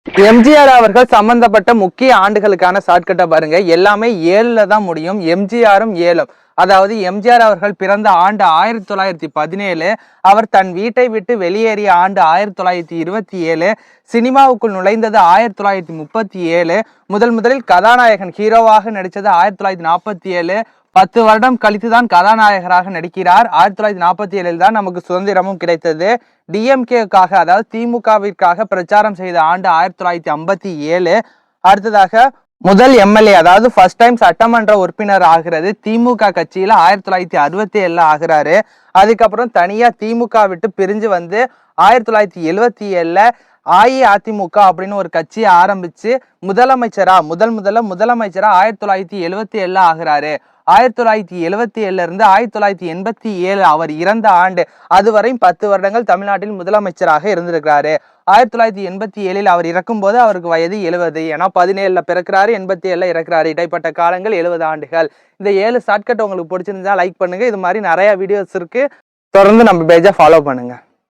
எம்ஜிஆர் அவர்கள் சம்பந்தப்பட்ட முக்கிய ஆண்டுகளுக்கான ஷார்ட்கட்டை பாருங்க. எல்லாமே 7ல தான் முடியும். எம்ஜிஆரும் 7. அதாவது எம்ஜிஆர் அவர்கள் பிறந்த ஆண்டு 1917. அவர் தன் வீட்டை விட்டு வெளியேறிய ஆண்டு 1927. சினிமாவுக்குள் நுழைந்தது 1937. முதலில் கதாநாயகன் ஹீரோவாக நடித்தது 1947. 10 வருடம் கழித்துதான் கதாநாயகராக நடிக்கிறார். 1947 தான் நமக்கு சுதந்திரமும் கிடைத்தது. டிஎம்கேக்காக அதாவது திமுகவிற்காக பிரச்சாரம் செய்த ஆண்டு 1957. அடுத்ததாக முதல் எம்எல்ஏ அதாவது ஃபர்ஸ்ட் டைம் சட்டமன்ற உறுப்பினர் ஆகிறது திமுக கட்சியில 1967 ஆகிறாரு. அதுக்கப்புறம் தனியா திமுக விட்டு பிரிஞ்சு வந்து 1977 அஇஅதிமுக அப்படின்னு ஒரு கட்சியை ஆரம்பிச்சு முதலமைச்சரா 1977 ஆகிறாரு. 1977 இருந்து 1987 அவர் இறந்த ஆண்டு அதுவரையும் 10 வருடங்கள் தமிழ்நாட்டில் முதலமைச்சராக இருந்திருக்கிறாரு. 1987 அவர் இறக்கும் போது அவருக்கு வயது 70. ஏன்னா 17 பிறக்கிறாரு, 87 இறக்குறாரு. இடைப்பட்ட காலங்கள் 70 ஆண்டுகள். இந்த 7 ஷார்ட்கட் உங்களுக்கு பிடிச்சிருந்தா லைக் பண்ணுங்க. இது மாதிரி நிறைய வீடியோஸ் இருக்கு. தொடர்ந்து நம்ம பேஜை ஃபாலோ பண்ணுங்க.